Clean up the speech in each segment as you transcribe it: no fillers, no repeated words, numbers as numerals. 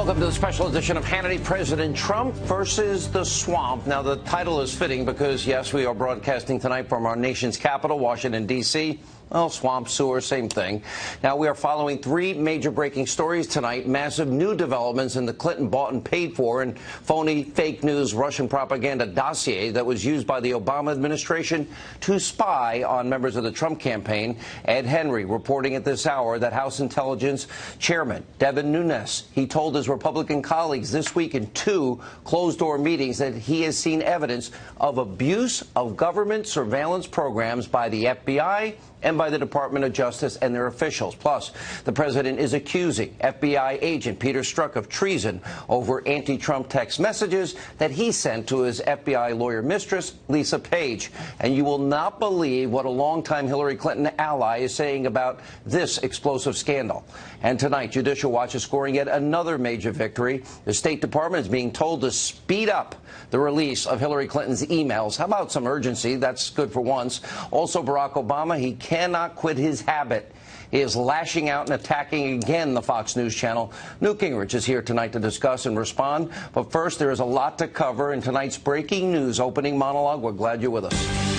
Welcome to the special edition of Hannity. President Trump versus the swamp. Now, the title is fitting because, yes, we are broadcasting tonight from our nation's capital, Washington, D.C. Well, swamp, sewer, same thing. Now, we are following three major breaking stories tonight. Massive new developments in the Clinton bought and paid for and phony fake news Russian propaganda dossier that was used by the Obama administration to spy on members of the Trump campaign. Ed Henry reporting at this hour that House Intelligence Chairman Devin Nunes, he told his Republican colleagues this week in two closed-door meetings that he has seen evidence of abuse of government surveillance programs by the FBI and by the Department of Justice and their officials. Plus, the president is accusing FBI agent Peter Strzok of treason over anti-Trump text messages that he sent to his FBI lawyer mistress, Lisa Page. And you will not believe what a longtime Hillary Clinton ally is saying about this explosive scandal. And tonight, Judicial Watch is scoring yet another major victory. The State Department is being told to speed up the release of Hillary Clinton's emails. How about some urgency? That's good for once. Also, Barack Obama, he cannot quit his habit. He is lashing out and attacking again the Fox News channel. Newt Gingrich is here tonight to discuss and respond. But first, there is a lot to cover in tonight's breaking news opening monologue. We're glad you're with us.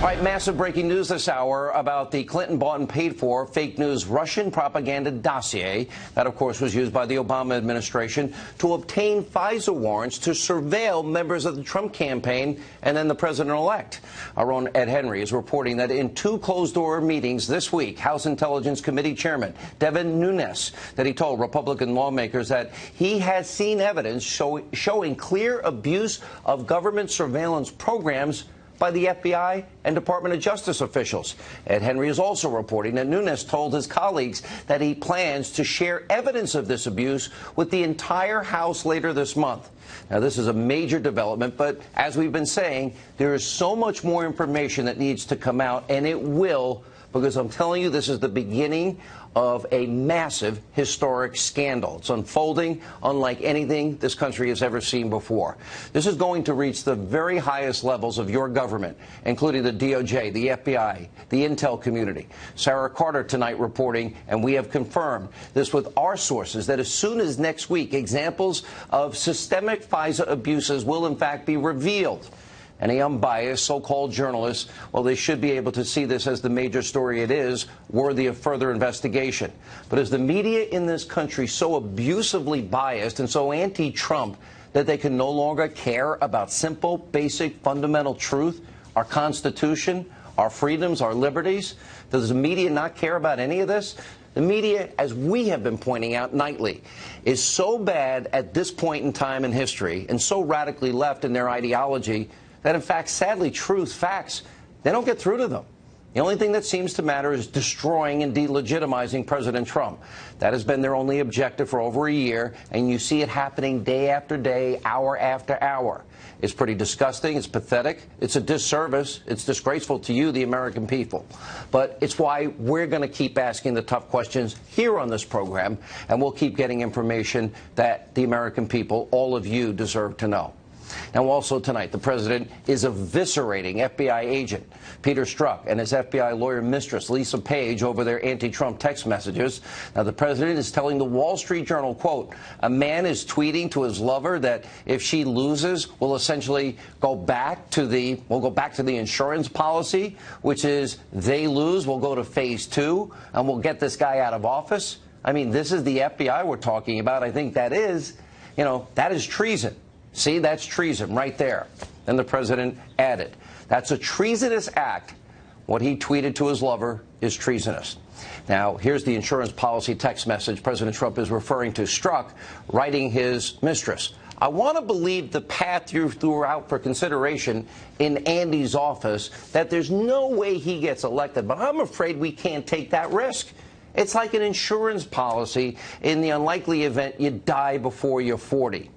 All right, massive breaking news this hour about the Clinton bought and paid for fake news Russian propaganda dossier that, of course, was used by the Obama administration to obtain FISA warrants to surveil members of the Trump campaign and then the president-elect. Our own Ed Henry is reporting that in two closed-door meetings this week, House Intelligence Committee Chairman Devin Nunes, that he told Republican lawmakers that he has seen evidence showing clear abuse of government surveillance programs by the FBI and Department of Justice officials. Ed Henry is also reporting that Nunes told his colleagues that he plans to share evidence of this abuse with the entire House later this month. Now, this is a major development, but as we've been saying, there is so much more information that needs to come out, and it will, because I'm telling you, this is the beginning of a massive historic scandal. It's unfolding unlike anything this country has ever seen before. This is going to reach the very highest levels of your government, including the DOJ, the FBI, the intel community. Sarah Carter tonight reporting, and we have confirmed this with our sources, that as soon as next week, examples of systemic FISA abuses will in fact be revealed. Any unbiased so-called journalists, well, they should be able to see this as the major story it is, worthy of further investigation. But is the media in this country so abusively biased and so anti-Trump that they can no longer care about simple, basic, fundamental truth, our Constitution, our freedoms, our liberties? Does the media not care about any of this? The media, as we have been pointing out nightly, is so bad at this point in time in history and so radically left in their ideology that, in fact, sadly, truth, facts, they don't get through to them. The only thing that seems to matter is destroying and delegitimizing President Trump. That has been their only objective for over a year, and you see it happening day after day, hour after hour. It's pretty disgusting. It's pathetic. It's a disservice. It's disgraceful to you, the American people. But it's why we're going to keep asking the tough questions here on this program, and we'll keep getting information that the American people, all of you, deserve to know. Now, also tonight, the president is eviscerating FBI agent Peter Strzok and his FBI lawyer mistress, Lisa Page, over their anti-Trump text messages. Now, the president is telling the Wall Street Journal, quote, a man is tweeting to his lover that if she loses, we'll essentially go back to the insurance policy, which is they lose, we'll go to phase 2, and we'll get this guy out of office. I mean, this is the FBI we're talking about. I think that is, that is treason. See, that's treason right there. Then the president added, that's a treasonous act. What he tweeted to his lover is treasonous. Now, here's the insurance policy text message President Trump is referring to Strzok writing his mistress. I want to believe the path you threw out for consideration in Andy's office, that there's no way he gets elected, but I'm afraid we can't take that risk. It's like an insurance policy in the unlikely event you die before you're 40.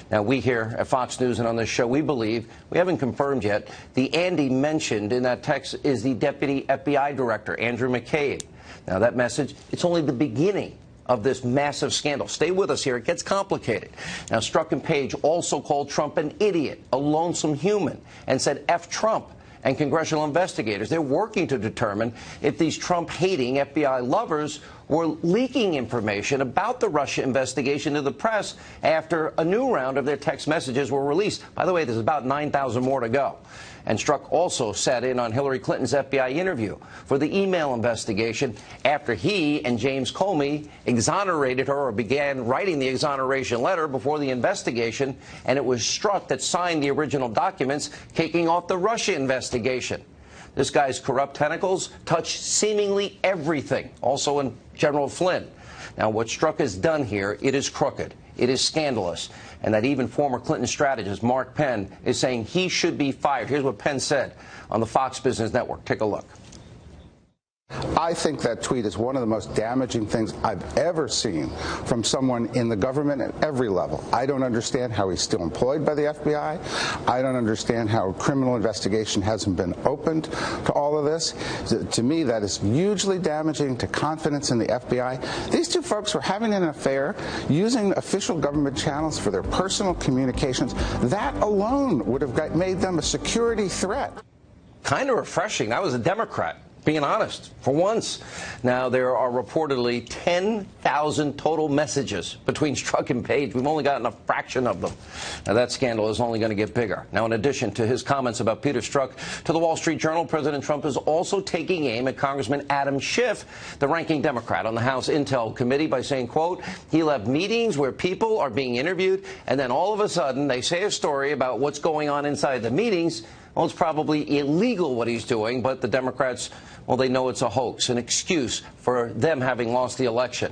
Now, we here at Fox News and on this show, we believe, we haven't confirmed yet, the Andy mentioned in that text is the Deputy FBI Director, Andrew McCabe. Now, that message, it's only the beginning of this massive scandal. Stay with us here. It gets complicated. Now, Strzok and Page also called Trump an idiot, a lonesome human, and said F Trump. and congressional investigators. They're working to determine if these Trump-hating FBI lovers were leaking information about the Russia investigation to the press after a new round of their text messages were released. By the way, there's about 9,000 more to go. And Strzok also sat in on Hillary Clinton's FBI interview for the email investigation after he and James Comey exonerated her, or began writing the exoneration letter before the investigation, and it was Strzok that signed the original documents kicking off the Russia investigation. This guy's corrupt tentacles touch seemingly everything, also in General Flynn. Now, what Strzok has done here, it is crooked. It is scandalous. And that even former Clinton strategist Mark Penn is saying he should be fired. Here's what Penn said on the Fox Business Network. Take a look. I think that tweet is one of the most damaging things I've ever seen from someone in the government at every level. I don't understand how he's still employed by the FBI. I don't understand how a criminal investigation hasn't been opened to all of this. To me, that is hugely damaging to confidence in the FBI. These two folks were having an affair using official government channels for their personal communications. That alone would have made them a security threat. Kind of refreshing. That was a Democrat, being honest, for once. Now, there are reportedly 10,000 total messages between Strzok and Page. We've only gotten a fraction of them. Now, that scandal is only going to get bigger. Now, in addition to his comments about Peter Strzok to the Wall Street Journal, President Trump is also taking aim at Congressman Adam Schiff, the ranking Democrat on the House Intel Committee, by saying, quote, he left meetings where people are being interviewed, and then all of a sudden they say a story about what's going on inside the meetings. Well, it's probably illegal what he's doing, but the Democrats, well, they know it's a hoax, an excuse for them having lost the election.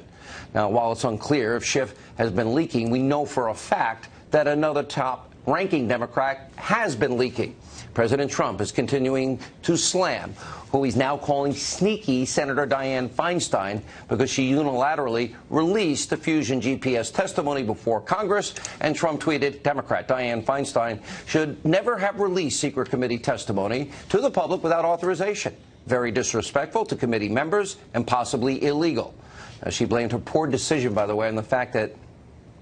Now, while it's unclear if Schiff has been leaking, we know for a fact that another top-ranking Democrat has been leaking. President Trump is continuing to slam who he's now calling sneaky Senator Dianne Feinstein because she unilaterally released the Fusion GPS testimony before Congress. And Trump tweeted, Democrat Dianne Feinstein should never have released secret committee testimony to the public without authorization. Very disrespectful to committee members and possibly illegal. She blamed her poor decision, by the way, on the fact that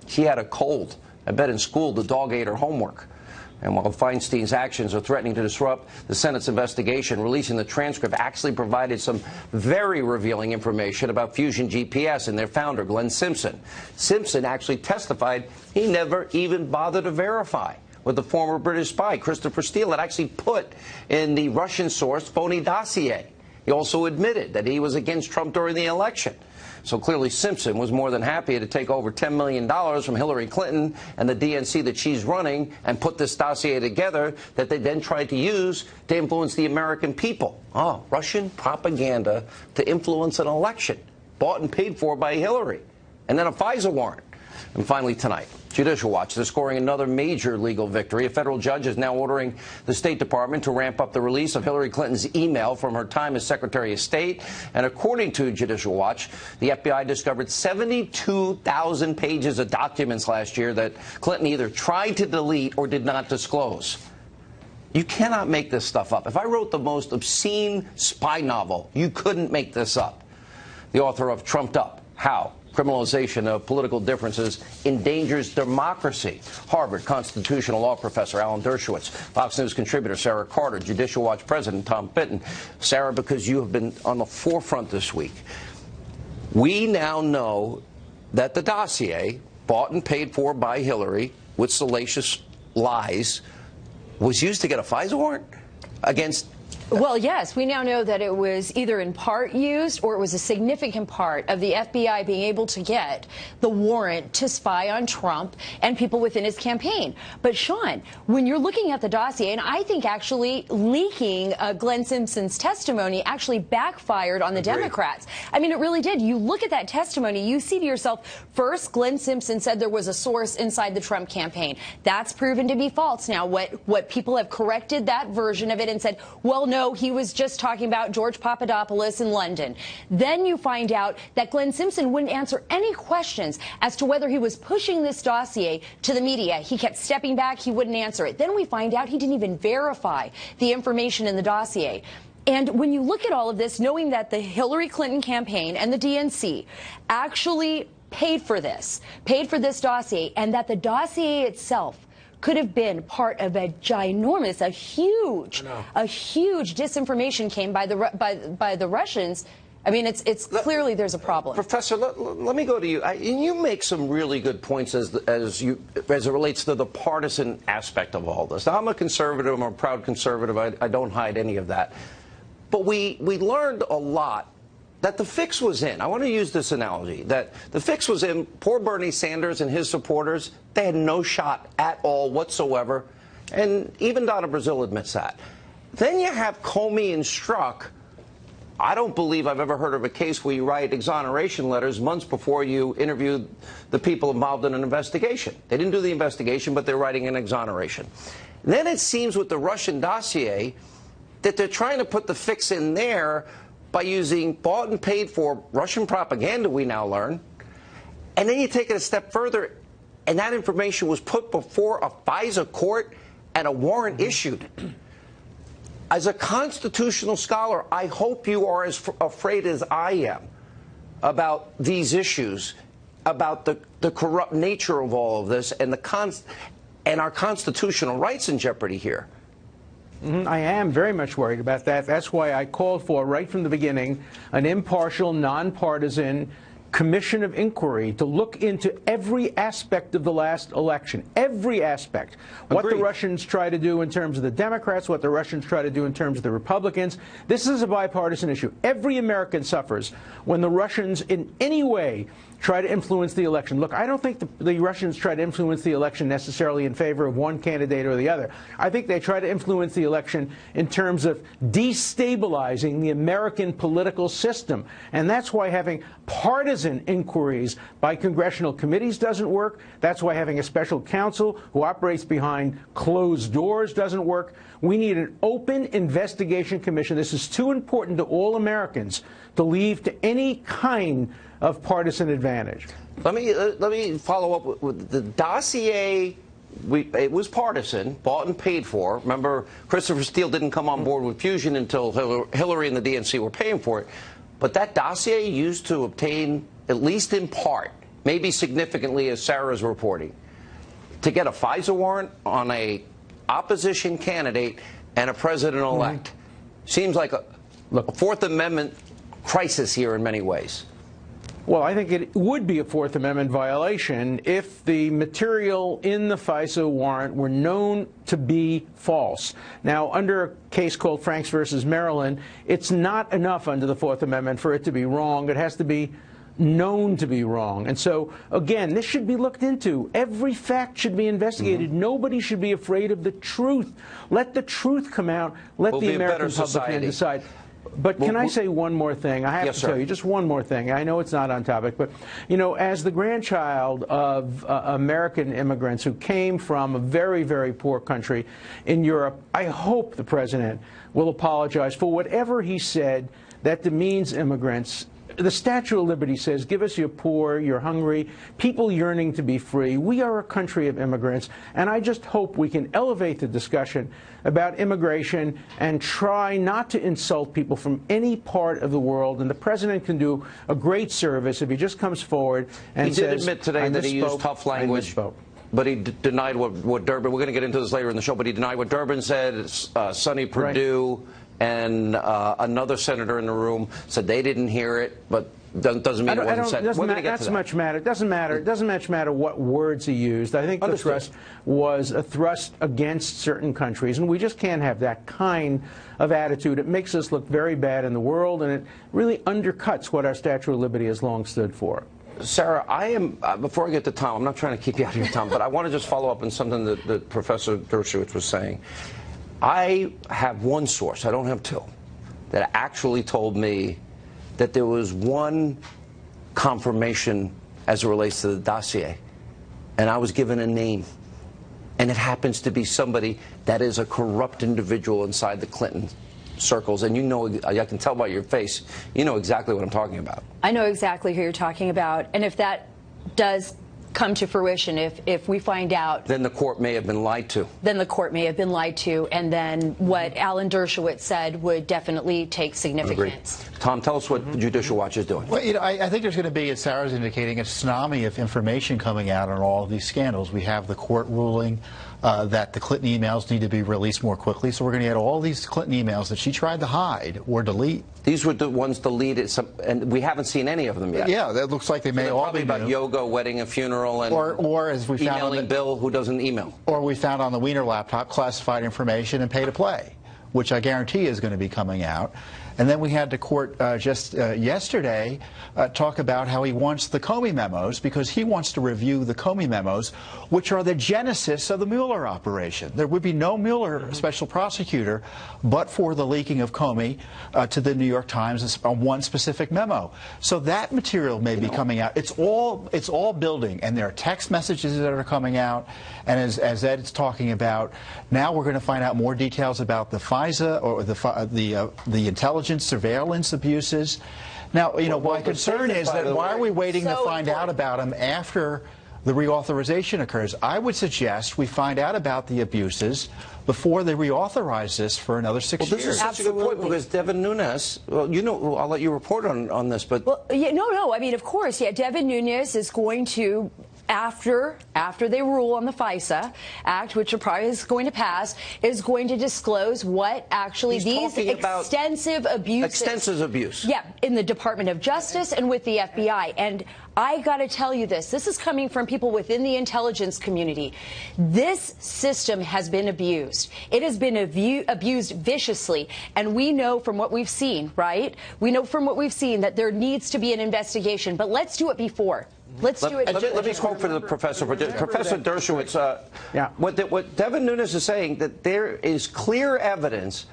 she had a cold. I bet in school the dog ate her homework. And while Feinstein's actions are threatening to disrupt the Senate's investigation, releasing the transcript actually provided some very revealing information about Fusion GPS and their founder, Glenn Simpson. Simpson actually testified he never even bothered to verify what the former British spy, Christopher Steele, had actually put in the Russian-sourced phony dossier. He also admitted that he was against Trump during the election. So clearly Simpson was more than happy to take over $10 million from Hillary Clinton and the DNC that she's running and put this dossier together that they then tried to use to influence the American people. Oh, Russian propaganda to influence an election bought and paid for by Hillary. And then a FISA warrant. And finally tonight, Judicial Watch, they're scoring another major legal victory. A federal judge is now ordering the State Department to ramp up the release of Hillary Clinton's email from her time as Secretary of State. And according to Judicial Watch, the FBI discovered 72,000 pages of documents last year that Clinton either tried to delete or did not disclose. You cannot make this stuff up. If I wrote the most obscene spy novel, you couldn't make this up. The author of Trumped Up, How Criminalization of Political Differences Endangers Democracy. Harvard constitutional law professor Alan Dershowitz, Fox News contributor Sarah Carter, Judicial Watch president Tom Fitton. Sarah, because you have been on the forefront this week, we now know that the dossier, bought and paid for by Hillary with salacious lies, was used to get a FISA warrant against. Well, yes, we now know that it was either in part used or it was a significant part of the FBI being able to get the warrant to spy on Trump and people within his campaign. But, Sean, when you're looking at the dossier, and I think actually leaking Glenn Simpson's testimony actually backfired on the Democrats. I mean, it really did. You look at that testimony, you see to yourself, first, Glenn Simpson said there was a source inside the Trump campaign. That's proven to be false. Now, what people have corrected that version of it and said, well, no, he was just talking about George Papadopoulos in London. Then you find out that Glenn Simpson wouldn't answer any questions as to whether he was pushing this dossier to the media. He kept stepping back. He wouldn't answer it. Then we find out he didn't even verify the information in the dossier. And when you look at all of this, knowing that the Hillary Clinton campaign and the DNC actually paid for this dossier, and that the dossier itself could have been part of a ginormous, a huge disinformation came by the Russians. I mean, it's clearly there's a problem. Professor, let me go to you. You make some really good points as it relates to the partisan aspect of all this. Now, I'm a conservative. I'm a proud conservative. I don't hide any of that. But we learned a lot that the fix was in. I want to use this analogy, that the fix was in. Poor Bernie Sanders and his supporters, they had no shot at all whatsoever. And even Donna Brazile admits that. Then you have Comey and Strzok. I don't believe I've ever heard of a case where you write exoneration letters months before you interview the people involved in an investigation. They didn't do the investigation, but they're writing an exoneration. Then it seems with the Russian dossier that they're trying to put the fix in there by using bought and paid for Russian propaganda, we now learn. And then you take it a step further, and that information was put before a FISA court and a warrant issued. As a constitutional scholar, I hope you are as afraid as I am about these issues, about the corrupt nature of all of this, and our constitutional rights in jeopardy here. I am very much worried about that. That's why I called for, right from the beginning, an impartial, nonpartisan commission of inquiry to look into every aspect of the last election, every aspect. What the Russians try to do in terms of the Democrats, what the Russians try to do in terms of the Republicans. This is a bipartisan issue. Every American suffers when the Russians in any way try to influence the election. Look, I don't think the Russians try to influence the election necessarily in favor of one candidate or the other. I think they try to influence the election in terms of destabilizing the American political system. And that's why having partisan inquiries by congressional committees doesn't work. That's why having a special counsel who operates behind closed doors doesn't work. We need an open investigation commission. This is too important to all Americans to leave to any kind of partisan advantage. Let me follow up with the dossier. It was partisan, bought and paid for. Remember, Christopher Steele didn't come on board with Fusion until Hillary and the DNC were paying for it. But that dossier used to obtain, at least in part, maybe significantly, as Sarah's reporting, to get a FISA warrant on a opposition candidate and a president-elect. Seems like a Fourth Amendment crisis here in many ways. Well, I think it would be a Fourth Amendment violation if the material in the FISA warrant were known to be false. Now, under a case called Franks versus Maryland, it's not enough under the Fourth Amendment for it to be wrong. It has to be known to be wrong. And so, again, this should be looked into. Every fact should be investigated. Nobody should be afraid of the truth. Let the truth come out. Let the American public decide. But can I say one more thing? I have to tell you just one more thing. I know it's not on topic, but, you know, as the grandchild of American immigrants who came from a very, very poor country in Europe, I hope the president will apologize for whatever he said that demeans immigrants. The Statue of Liberty says, give us your poor, your hungry, people yearning to be free. We are a country of immigrants, and I just hope we can elevate the discussion about immigration and try not to insult people from any part of the world. And the president can do a great service if he just comes forward and says, he did admit today that he used tough language. But he denied what Durbin, we're going to get into this later in the show, but he denied what Durbin said, Sonny Perdue, and another senator in the room said they didn't hear it, but doesn't mean it wasn't said. We're going to get to that. Much matter. It doesn't matter. It doesn't much matter what words he used. I think the thrust was a thrust against certain countries, and we just can't have that kind of attitude. It makes us look very bad in the world, and it really undercuts what our Statue of Liberty has long stood for. Sarah, I am, before I get to Tom, I'm not trying to keep you out of your time, but I want to just follow up on something that Professor Dershowitz was saying. I have one source, I don't have two, that actually told me that there was one confirmation as it relates to the dossier, and I was given a name, and it happens to be somebody that is a corrupt individual inside the Clinton circles, and you know, I can tell by your face, you know exactly what I'm talking about. I know exactly who you're talking about, and if that does come to fruition, if we find out, then the court may have been lied to. Then the court may have been lied to, and then what Alan Dershowitz said would definitely take significance. Tom, tell us what Judicial Watch is doing. Well, you know, I think there's going to be, as Sarah's indicating, a tsunami of information coming out on all of these scandals. We have the court ruling that the Clinton emails need to be released more quickly. So we're going to get all these Clinton emails that she tried to hide or delete. These were the ones deleted, and we haven't seen any of them yet. Yeah, that looks like they may all be about yoga, wedding, and funeral, and or as we found emailing Bill, who doesn't email. Or we found on the Wiener laptop classified information and pay to play, which I guarantee is going to be coming out. And then we had the court just yesterday talk about how he wants the Comey memos because he wants to review the Comey memos, which are the genesis of the Mueller operation. There would be no Mueller special prosecutor but for the leaking of Comey to the New York Times on one specific memo. So that material may be coming out. It's all building, and there are text messages that are coming out. And as Ed's talking about, now we're going to find out more details about the FISA or the intelligence surveillance abuses. Now, my concern is that why are we waiting to find out about them after the reauthorization occurs? I would suggest we find out about the abuses before they reauthorize this for another 6 years. This is such a good point because Devin Nunes, I'll let you report on this, but... Well, no, I mean, of course, Devin Nunes is going to, after they rule on the FISA Act, which probably is going to pass, is going to disclose what actually these extensive abuses. Yeah, in the Department of Justice and with the FBI. And I got to tell you this is coming from people within the intelligence community. This system has been abused. It has been abused viciously. And we know from what we've seen, right? We know from what we've seen that there needs to be an investigation. But let's do it before. Let's do it. Let me quote for the professor. Professor Dershowitz, what Devin Nunes is saying, that there is clear evidence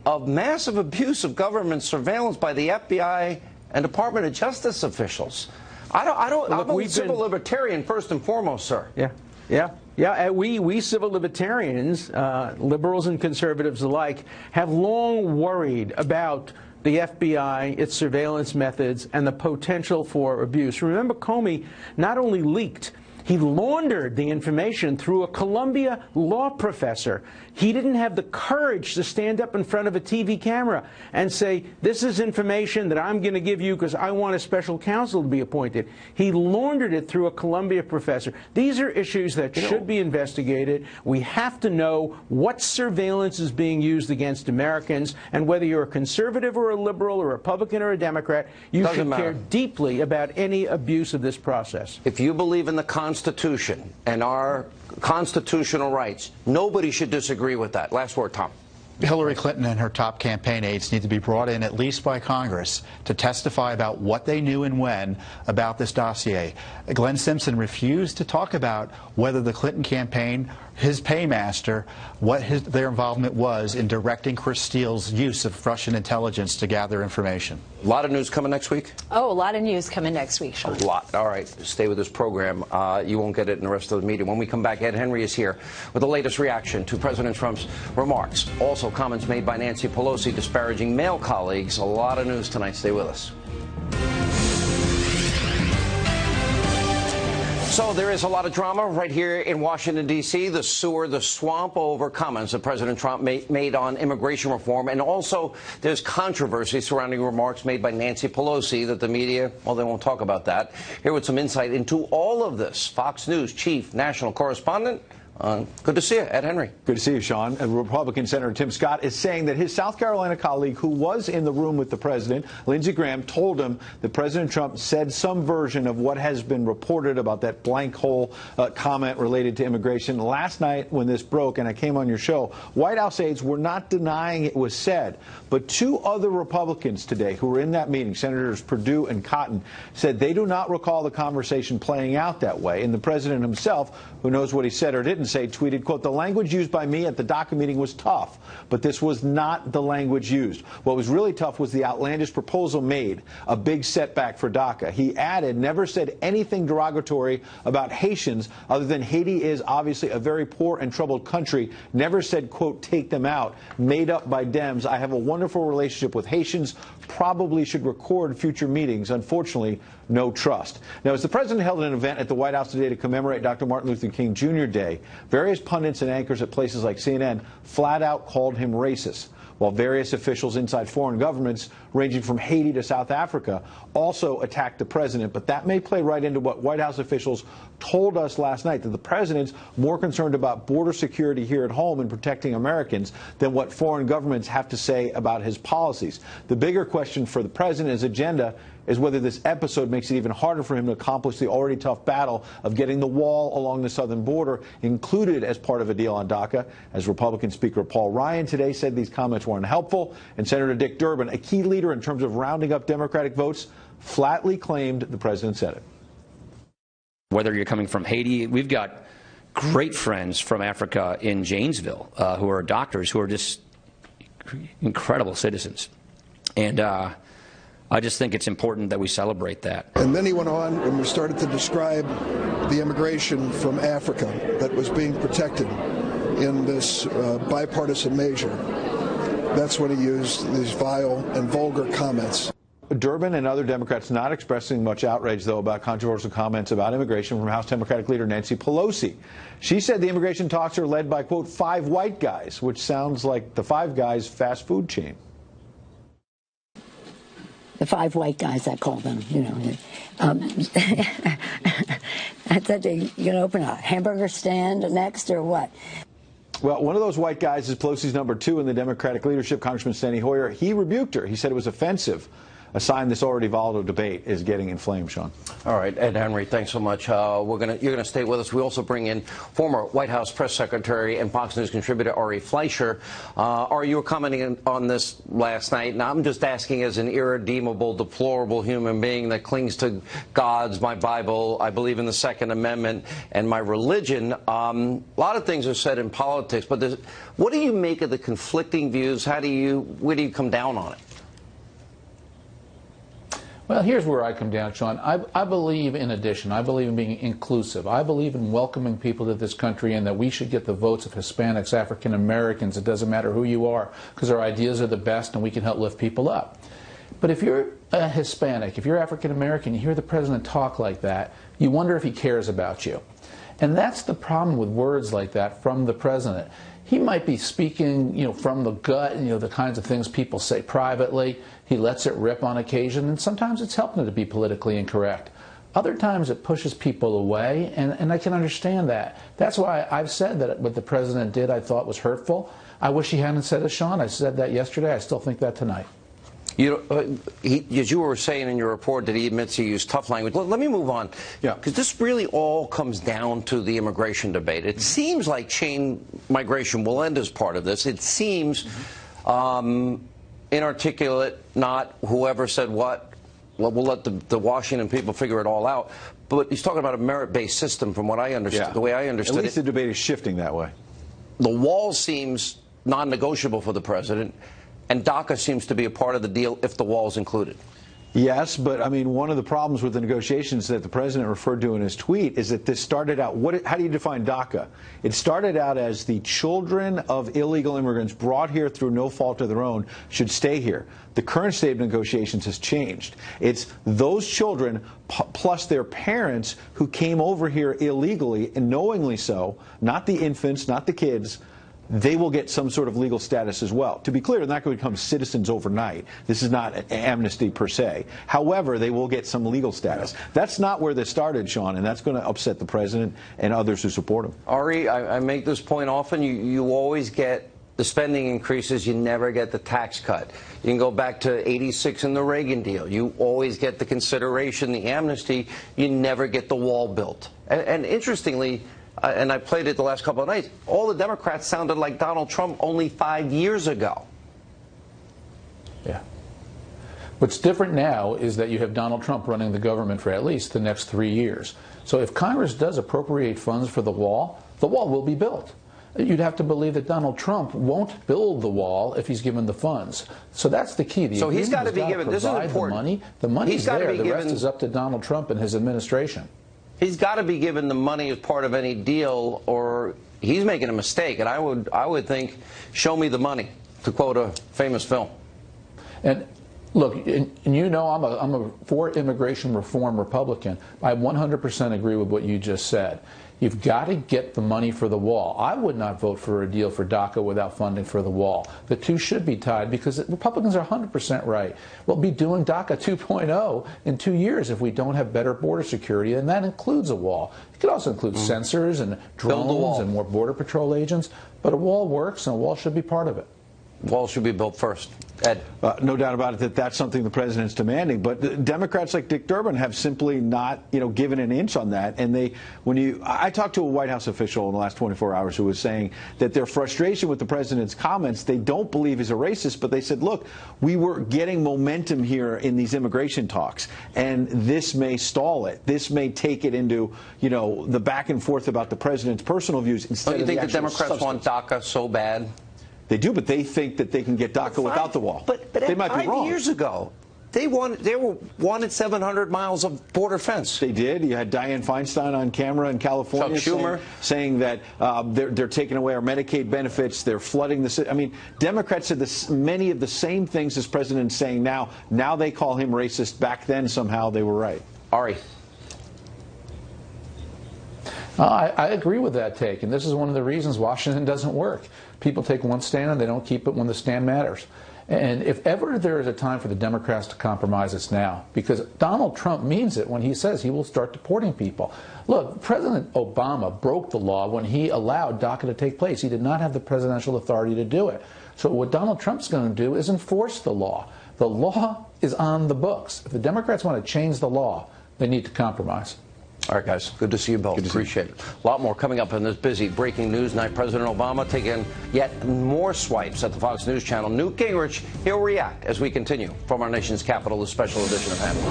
of massive abuse of government surveillance by the FBI and Department of Justice officials. I'm a civil libertarian first and foremost, sir. We civil libertarians, liberals and conservatives alike, have long worried about the FBI, its surveillance methods, and the potential for abuse. Remember, Comey not only leaked, he laundered the information through a Columbia law professor. He didn't have the courage to stand up in front of a TV camera and say, this is information that I'm going to give you because I want a special counsel to be appointed. He laundered it through a Columbia professor. These are issues that should be investigated. We have to know what surveillance is being used against Americans, and whether you're a conservative or a liberal, a Republican or a Democrat, you should care deeply about any abuse of this process. If you believe in the Constitution and our constitutional rights, nobody should disagree with that. Last word, Tom. Hillary Clinton and her top campaign aides need to be brought in at least by Congress to testify about what they knew and when about this dossier. Glenn Simpson refused to talk about whether the Clinton campaign, his paymaster, what their involvement was in directing Chris Steele's use of Russian intelligence to gather information. A lot of news coming next week? Oh, a lot of news coming next week, Sean. A lot. All right. Stay with this program. You won't get it in the rest of the meeting. When we come back, Ed Henry is here with the latest reaction to President Trump's remarks. Also, comments made by Nancy Pelosi disparaging male colleagues. A lot of news tonight. Stay with us. So there is a lot of drama right here in Washington, D.C., the sewer, the swamp over comments that President Trump made on immigration reform. And also there's controversy surrounding remarks made by Nancy Pelosi that the media, well, they won't talk about that. Here with some insight into all of this, Fox News chief national correspondent. Good to see you, Ed Henry. Good to see you, Sean. Republican Senator Tim Scott is saying that his South Carolina colleague, who was in the room with the president, Lindsey Graham, told him that President Trump said some version of what has been reported about that blank hole comment related to immigration. Last night, when this broke, and I came on your show, White House aides were not denying it was said, but two other Republicans today who were in that meeting, Senators Perdue and Cotton, said they do not recall the conversation playing out that way. And the president himself, who knows what he said or didn't say, tweeted, quote, "The language used by me at the DACA meeting was tough, but this was not the language used. What was really tough was the outlandish proposal made, a big setback for DACA." He added, never said anything derogatory about Haitians other than Haiti is obviously a very poor and troubled country. Never said, quote, "take them out," made up by Dems. I have a wonderful relationship with Haitians, probably should record future meetings. Unfortunately, no trust. Now, as the president held an event at the White House today to commemorate Dr. Martin Luther King Jr. Day, various pundits and anchors at places like CNN flat out called him racist, while various officials inside foreign governments, ranging from Haiti to South Africa, also attacked the president. But that may play right into what White House officials told us last night that the president's more concerned about border security here at home and protecting Americans than what foreign governments have to say about his policies. The bigger question for the president's agenda is whether this episode makes it even harder for him to accomplish the already tough battle of getting the wall along the southern border included as part of a deal on DACA. As Republican Speaker Paul Ryan today said these comments were unhelpful, and Senator Dick Durbin, a key leader in terms of rounding up Democratic votes, flatly claimed the president said it. Whether you're coming from Haiti, we've got great friends from Africa in Janesville who are doctors who are just incredible citizens. And I just think it's important that we celebrate that. And then he went on and we started to describe the immigration from Africa that was being protected in this bipartisan measure. That's when he used these vile and vulgar comments. Durbin and other Democrats not expressing much outrage, though, about controversial comments about immigration from House Democratic leader Nancy Pelosi. She said the immigration talks are led by, quote, 5 white guys, which sounds like the Five Guys fast food chain. The 5 white guys, I call them, you know. I said, you going to open a hamburger stand next or what? Well, one of those white guys is Pelosi's number 2 in the Democratic leadership, Congressman Steny Hoyer. He rebuked her. He said it was offensive. A sign this already volatile debate is getting inflamed, Sean. All right, Ed Henry, thanks so much. You're gonna stay with us. We also bring in former White House press secretary and Fox News contributor Ari Fleischer. Ari, you were commenting on this last night, and I'm just asking, as an irredeemable, deplorable human being that clings to God's, my Bible, I believe in the Second Amendment, and my religion. A lot of things are said in politics, but what do you make of the conflicting views? Where do you come down on it? Well, here's where I come down, Sean. I believe in addition. I believe in being inclusive. I believe in welcoming people to this country and that we should get the votes of Hispanics, African Americans. It doesn't matter who you are, because our ideas are the best and we can help lift people up. But if you're a Hispanic, if you're African American, you hear the president talk like that, you wonder if he cares about you. And that's the problem with words like that from the president. He might be speaking, from the gut, the kinds of things people say privately. He lets it rip on occasion, and sometimes it's helping him to be politically incorrect. Other times it pushes people away, and I can understand that. That's why I've said that what the president did I thought was hurtful. I wish he hadn't said it, Sean. I said that yesterday. I still think that tonight. As you were saying in your report that he admits he used tough language. Let me move on, because this really all comes down to the immigration debate. It seems like chain migration will end as part of this. It seems inarticulate, not whoever said what. Well, we'll let the Washington people figure it all out. But he's talking about a merit-based system, from what I understand, the way I understood it. At least the debate is shifting that way. The wall seems non-negotiable for the president, and DACA seems to be a part of the deal if the wall is included. Yes, but I mean, one of the problems with the negotiations that the president referred to in his tweet is that this started out, how do you define DACA? It started out as the children of illegal immigrants brought here through no fault of their own should stay here. The current state of negotiations has changed. It's those children plus their parents who came over here illegally, and knowingly so, not the infants, not the kids. They will get some sort of legal status as well. To be clear, they're not going to become citizens overnight. This is not an amnesty per se. However, they will get some legal status. That's not where this started, Sean, and that's going to upset the president and others who support him. Ari, I make this point often. You always get the spending increases. You never get the tax cut. You can go back to '86 in the Reagan deal. You always get the consideration, the amnesty. You never get the wall built. And interestingly, and I played it the last couple of nights, all the Democrats sounded like Donald Trump only 5 years ago. Yeah. What's different now is that you have Donald Trump running the government for at least the next 3 years. So if Congress does appropriate funds for the wall will be built. You'd have to believe that Donald Trump won't build the wall if he's given the funds. So that's the key. So he's got to be given, this is important. The money's there. The rest is up to Donald Trump and his administration. He's got to be given the money as part of any deal, or he's making a mistake. And I would think, show me the money, to quote a famous film. And look, I'm a for immigration reform Republican. I 100% agree with what you just said. You've got to get the money for the wall. I would not vote for a deal for DACA without funding for the wall. The two should be tied because Republicans are 100% right. We'll be doing DACA 2.0 in 2 years if we don't have better border security, and that includes a wall. It could also include sensors and drones and more Border Patrol agents, but a wall works and a wall should be part of it. Wall should be built first. Ed. No doubt about it that that's something the president's demanding. But Democrats like Dick Durbin have simply not, given an inch on that. And I talked to a White House official in the last 24 hours who was saying that their frustration with the president's comments, they don't believe is a racist, but they said, look, we were getting momentum here in these immigration talks, and this may stall it. This may take it into, the back and forth about the president's personal views instead of the actual Don't you think the Democrats want DACA so bad? They do, but they think that they can get DACA without the wall. But they might be wrong. 5 years ago, they wanted 700 miles of border fence. They did. You had Dianne Feinstein on camera in California saying that they're taking away our Medicaid benefits. They're flooding the city. I mean, Democrats said many of the same things as President's saying now. Now they call him racist. Back then, somehow, they were right. Ari. I agree with that take, and this is one of the reasons Washington doesn't work. People take one stand and they don't keep it when the stand matters. And if ever there is a time for the Democrats to compromise, it's now. Because Donald Trump means it when he says he will start deporting people. Look, President Obama broke the law when he allowed DACA to take place. He did not have the presidential authority to do it. So what Donald Trump's going to do is enforce the law. The law is on the books. If the Democrats want to change the law, they need to compromise. All right, guys. Good to see you both. Appreciate it. A lot more coming up in this busy breaking news night. President Obama taking yet more swipes at the Fox News channel. Newt Gingrich, he'll react as we continue from our nation's capital, the special edition of Hannity.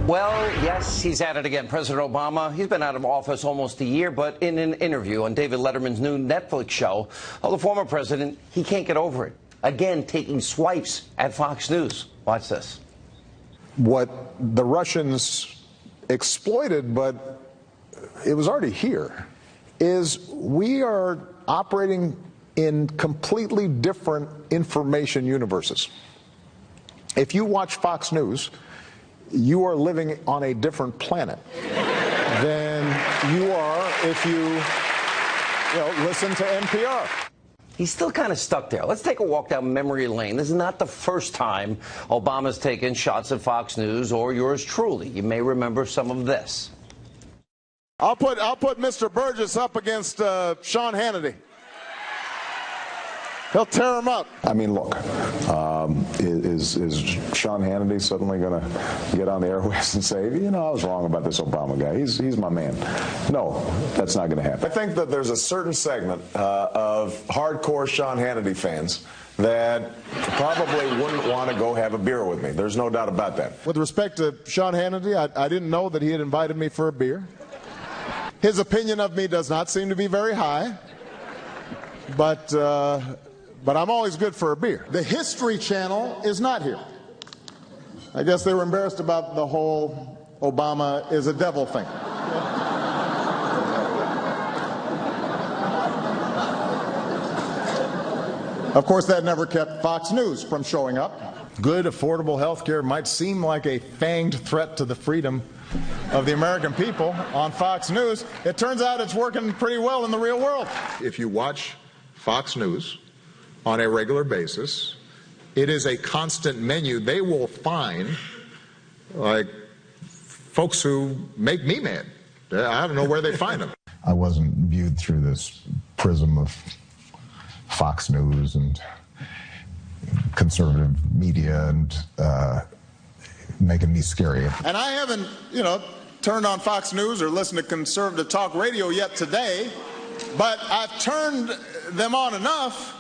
Well, yes, he's at it again. President Obama, he's been out of office almost a year, but in an interview on David Letterman's new Netflix show, the former president, he can't get over it. Again, taking swipes at Fox News. Watch this. What the Russians exploited, but it was already here, is we are operating in completely different information universes. If you watch Fox News, you are living on a different planet than you are if you listen to NPR. He's still kind of stuck there. Let's take a walk down memory lane. This is not the first time Obama's taken shots at Fox News or yours truly. You may remember some of this. I'll put Mr. Burgess up against Sean Hannity. He'll tear him up. I mean, look, is Sean Hannity suddenly going to get on the airwaves and say, I was wrong about this Obama guy. He's my man. No, that's not going to happen. I think that there's a certain segment of hardcore Sean Hannity fans that probably wouldn't want to go have a beer with me. There's no doubt about that. With respect to Sean Hannity, I didn't know that he had invited me for a beer. His opinion of me does not seem to be very high, but I'm always good for a beer. The History Channel is not here. I guess they were embarrassed about the whole Obama is a devil thing. Of course, that never kept Fox News from showing up. Good, affordable health care might seem like a fanged threat to the freedom of the American people on Fox News. It turns out it's working pretty well in the real world. If you watch Fox News on a regular basis, it is a constant menu. They will find, like, folks who make me mad. I don't know where they find them. I wasn't viewed through this prism of Fox News and conservative media and making me scary. And I haven't, turned on Fox News or listened to conservative talk radio yet today, but I've turned them on enough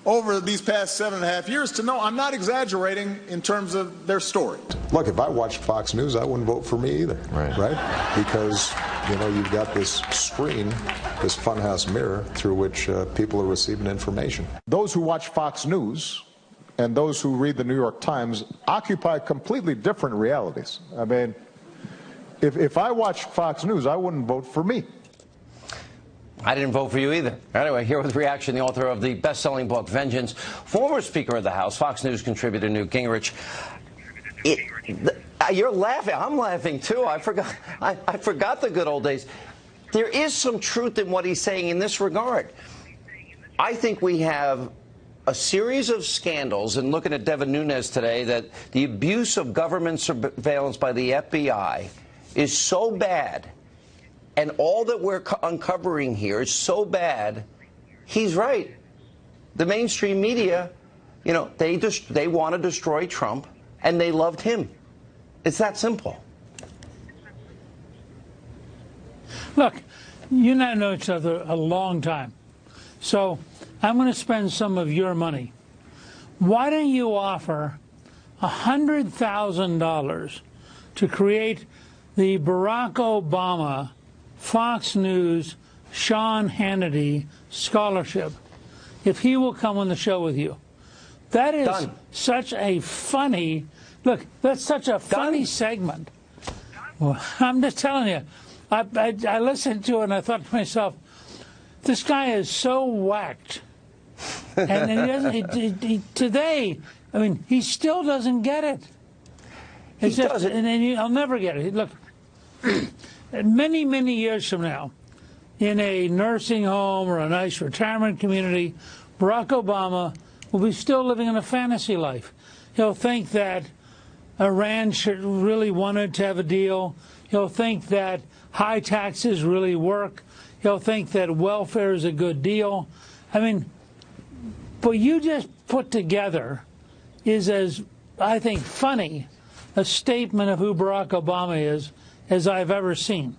over these past 7.5 years to know I'm not exaggerating in terms of their story. Look, if I watched Fox News, I wouldn't vote for me either, right? Because, you've got this screen, this funhouse mirror through which people are receiving information. Those who watch Fox News and those who read the New York Times occupy completely different realities. I mean, if I watched Fox News, I wouldn't vote for me. I didn't vote for you either. Anyway, here with reaction, the author of the best-selling book, Vengeance, former Speaker of the House, Fox News contributor Newt Gingrich. You're laughing. I'm laughing too. I forgot the good old days. There is some truth in what he's saying in this regard. I think we have a series of scandals, and looking at Devin Nunes today, that the abuse of government surveillance by the FBI is so bad, and all that we're uncovering here is so bad. He's right. The mainstream media, you know, they want to destroy Trump, and they loved him. It's that simple. Look, you and I know each other a long time, so I'm going to spend some of your money. Why don't you offer $100,000 to create the Barack Obama Fox News Sean Hannity Scholarship, if he will come on the show with you? That is Done. Such a funny, look, that's such a funny segment. Well, I'm just telling you, I listened to it and I thought to myself, this guy is so whacked. And he doesn't, today, I mean, he still doesn't get it. He doesn't. And he'll never get it. Look, many, many years from now, in a nursing home or a nice retirement community, Barack Obama will be still living in a fantasy life. He'll think that Iran really wanted to have a deal. He'll think that high taxes really work. He'll think that welfare is a good deal. I mean, what you just put together is, as I think, funny a statement of who Barack Obama is as I've ever seen.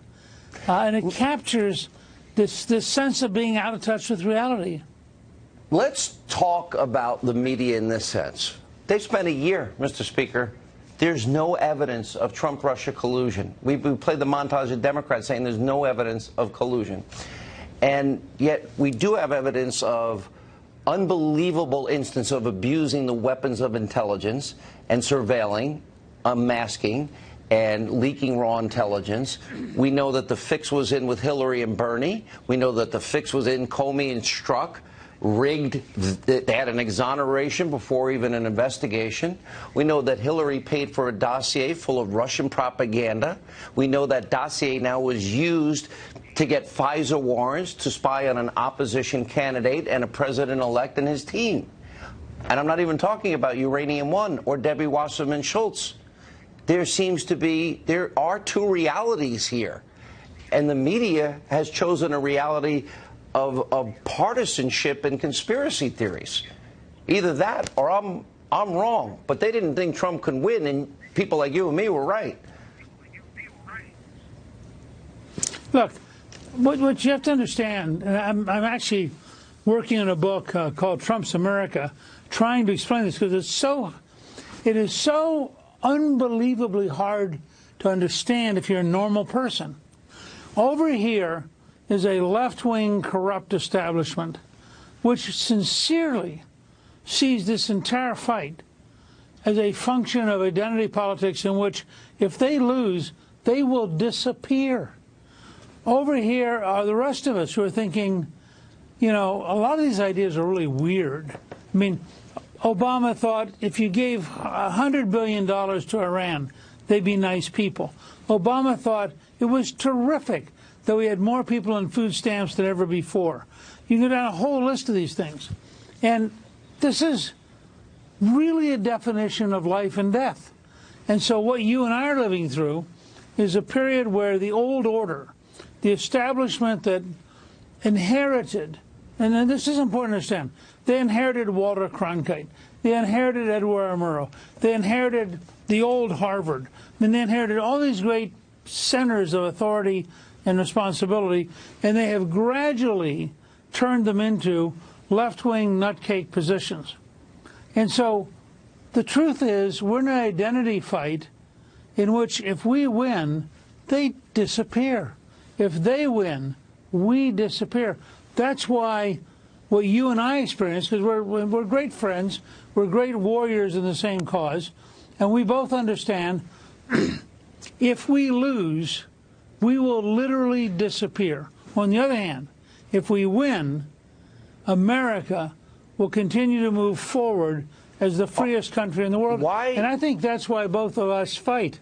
And it captures this sense of being out of touch with reality. Let's talk about the media in this sense. They've spent a year, Mr. Speaker. There's no evidence of Trump-Russia collusion. We played the montage of Democrats saying there's no evidence of collusion. And yet we do have evidence of unbelievable instance of abusing the weapons of intelligence and surveilling, unmasking, and leaking raw intelligence. We know that the fix was in with Hillary and Bernie. We know that the fix was in Comey and Strzok. Rigged, they had an exoneration before even an investigation. We know that Hillary paid for a dossier full of Russian propaganda. We know that dossier now was used to get FISA warrants to spy on an opposition candidate and a president-elect and his team. And I'm not even talking about Uranium One or Debbie Wasserman Schultz. There are two realities here. And the media has chosen a reality of partisanship and conspiracy theories. Either that or I'm wrong. But they didn't think Trump could win, and people like you and me were right. Look, what you have to understand, and I'm actually working on a book called Trump's America, trying to explain this because it is so unbelievably hard to understand if you're a normal person. Over here is a left-wing corrupt establishment which sincerely sees this entire fight as a function of identity politics in which if they lose, they will disappear. Over here are the rest of us who are thinking, you know, a lot of these ideas are really weird. I mean, Obama thought if you gave $100 billion to Iran, they'd be nice people. Obama thought it was terrific that we had more people on food stamps than ever before. You can go down a whole list of these things. And this is really a definition of life and death. And so what you and I are living through is a period where the old order, the establishment that inherited, and then this is important to understand, they inherited Walter Cronkite, they inherited Edward R. Murrow, they inherited the old Harvard, and they inherited all these great centers of authority and responsibility, and they have gradually turned them into left-wing nutcake positions. And so the truth is we're in an identity fight in which if we win, they disappear. If they win, we disappear. That's why what you and I experience, because we're great friends, we're great warriors in the same cause, and we both understand if we lose, we will literally disappear. On the other hand, if we win, America will continue to move forward as the freest country in the world. Why? And I think that's why both of us fight.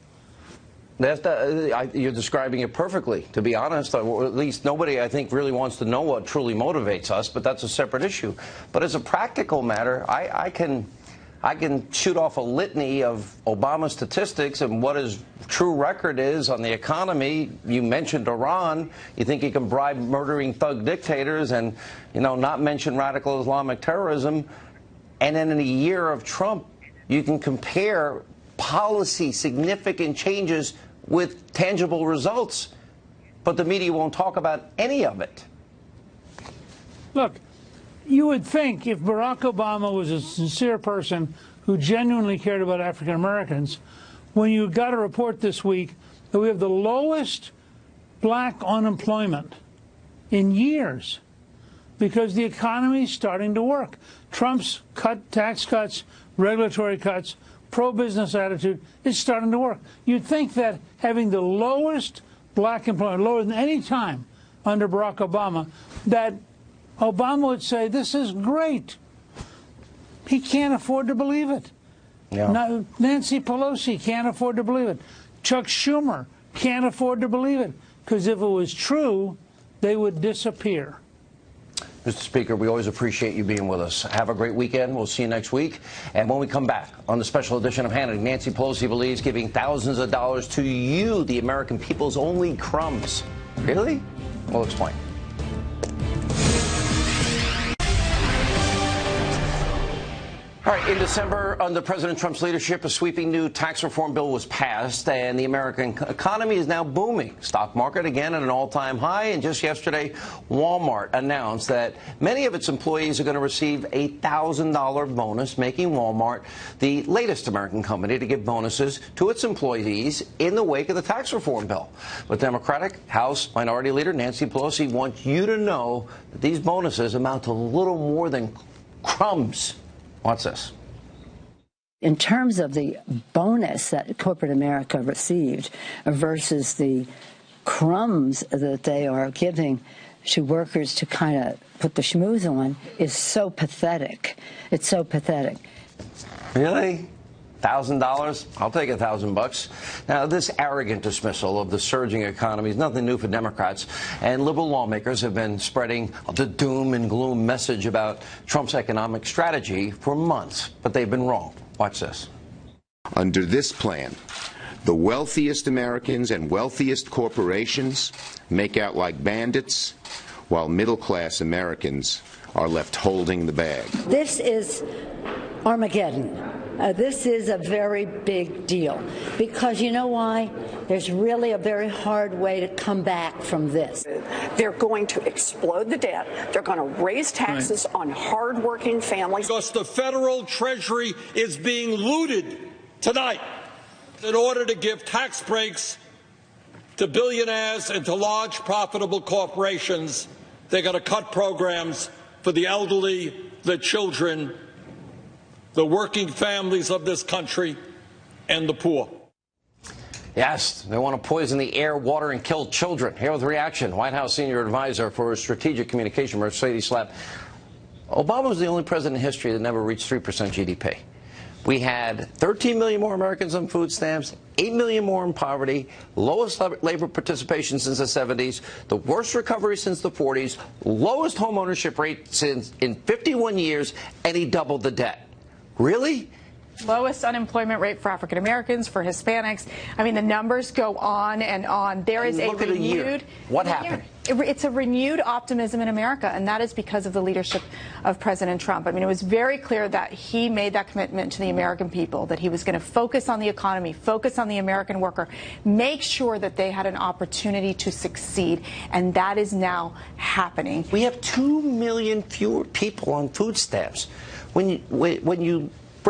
You're describing it perfectly, to be honest. Or at least nobody, I think, really wants to know what truly motivates us, but that's a separate issue. But as a practical matter, I can shoot off a litany of Obama statistics and what his true record is on the economy. You mentioned Iran. You think he can bribe murdering thug dictators and, not mention radical Islamic terrorism. And then in a year of Trump, you can compare policy significant changes with tangible results, but the media won't talk about any of it. Look, you would think if Barack Obama was a sincere person who genuinely cared about African Americans, when you got a report this week that we have the lowest black unemployment in years because the economy is starting to work. Trump's tax cuts, regulatory cuts, pro-business attitude is starting to work. You'd think that having the lowest black employment, lower than any time under Barack Obama, that Obama would say, this is great. He can't afford to believe it. Yeah. Nancy Pelosi can't afford to believe it. Chuck Schumer can't afford to believe it. Because if it was true, they would disappear. Mr. Speaker, we always appreciate you being with us. Have a great weekend. We'll see you next week. And when we come back on the special edition of Hannity, Nancy Pelosi believes giving thousands of dollars to you, the American people's only crumbs. Really? We'll explain. All right, in December, under President Trump's leadership, a sweeping new tax reform bill was passed, and the American economy is now booming. Stock market again at an all-time high, and just yesterday, Walmart announced that many of its employees are going to receive a $1,000 bonus, making Walmart the latest American company to give bonuses to its employees in the wake of the tax reform bill. But Democratic House Minority Leader Nancy Pelosi wants you to know that these bonuses amount to little more than crumbs. Watch this. In terms of the bonus that corporate America received versus the crumbs that they are giving to workers to kind of put the schmooze on is so pathetic. It's so pathetic. Really? $1,000? I'll take $1,000. Now, this arrogant dismissal of the surging economy is nothing new for Democrats, and liberal lawmakers have been spreading the doom and gloom message about Trump's economic strategy for months, but they've been wrong. Watch this. Under this plan, the wealthiest Americans and wealthiest corporations make out like bandits, while middle-class Americans are left holding the bag. This is Armageddon. This is a very big deal because you know why? There's really a very hard way to come back from this. They're going to explode the debt. They're going to raise taxes on hardworking families. Because the federal treasury is being looted tonight in order to give tax breaks to billionaires and to large profitable corporations. They're going to cut programs for the elderly, the children, the working families of this country, and the poor. Yes, they want to poison the air, water, and kill children. Here with reaction, White House senior advisor for strategic communication, Mercedes Schlapp. Obama was the only president in history that never reached 3% GDP. We had 13 million more Americans on food stamps, 8 million more in poverty, lowest labor participation since the 70s, the worst recovery since the 40s, lowest home ownership rate since in 51 years, and he doubled the debt. Really? Lowest unemployment rate for African Americans, for Hispanics. I mean, the numbers go on and on. There is a renewed. What happened? It's a renewed optimism in America, and that is because of the leadership of President Trump. I mean, it was very clear that he made that commitment to the American people, that he was going to focus on the economy, focus on the American worker, make sure that they had an opportunity to succeed, and that is now happening. We have 2 million fewer people on food stamps.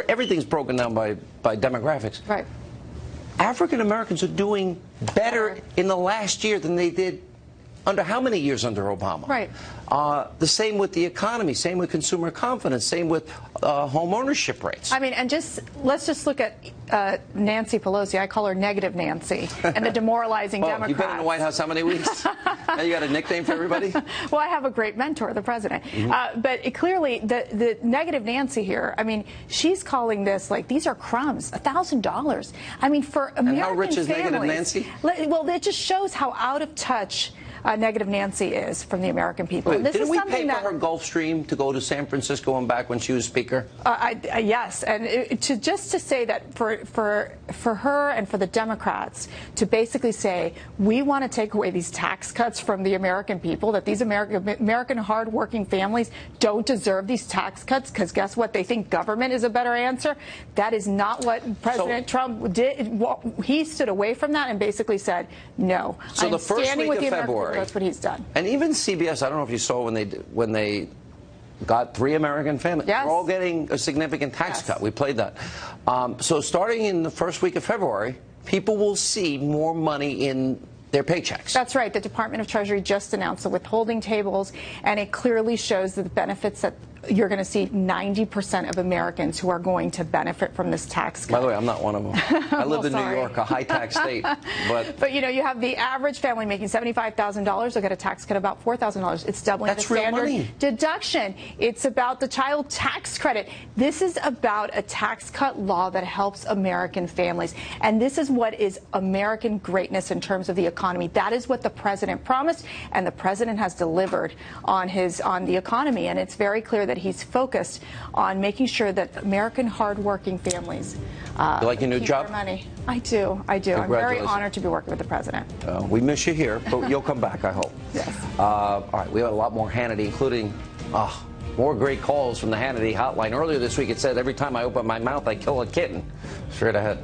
Everything's broken down by demographics. Right. African Americans are doing better in the last year than they did Under how many years under Obama? Right. The same with the economy, same with consumer confidence, same with home ownership rates. I mean, and let's just look at Nancy Pelosi. I call her Negative Nancy, and the demoralizing Democrats. You've been in the White House how many weeks? Now you got a nickname for everybody? Well, I have a great mentor, the president. But clearly, the Negative Nancy here, I mean, she's calling this like, these are crumbs, $1,000. I mean, for American and how rich is families, Negative Nancy? Well, it just shows how out of touch Negative Nancy is from the American people. Wait, this didn't is we something pay that for her Gulfstream to go to San Francisco and back when she was Speaker? Yes, and just to say that for her and for the Democrats to basically say we want to take away these tax cuts from the American people, that these American hardworking families don't deserve these tax cuts because guess what? They think government is a better answer. That is not what President Trump did. He stood away from that and basically said no. So the first week of February. That's what he's done. And even CBS, I don't know if you saw when they got 3 American families. Yes. They're all getting a significant tax cut. We played that. So starting in the first week of February, people will see more money in their paychecks. That's right. The Department of Treasury just announced the withholding tables, and it clearly shows the benefits that you're going to see 90% of Americans who are going to benefit from this tax cut. By the way, I'm not one of them. I live in New York, a high-tax state. But you know, you have the average family making $75,000. They'll get a tax cut of about $4,000. It's doubling the standard deduction. It's about the child tax credit. This is about a tax cut law that helps American families. And this is what is American greatness in terms of the economy. That is what the president promised, and the president has delivered on the economy. And it's very clear that he's focused on making sure that American hardworking families you like your new keep job? their money. I do. I'm very honored to be working with the president. We miss you here, but you'll come back, I hope. Yes. All right, we have a lot more Hannity, including more great calls from the Hannity hotline. Earlier this week, it said every time I open my mouth, I kill a kitten. Straight ahead.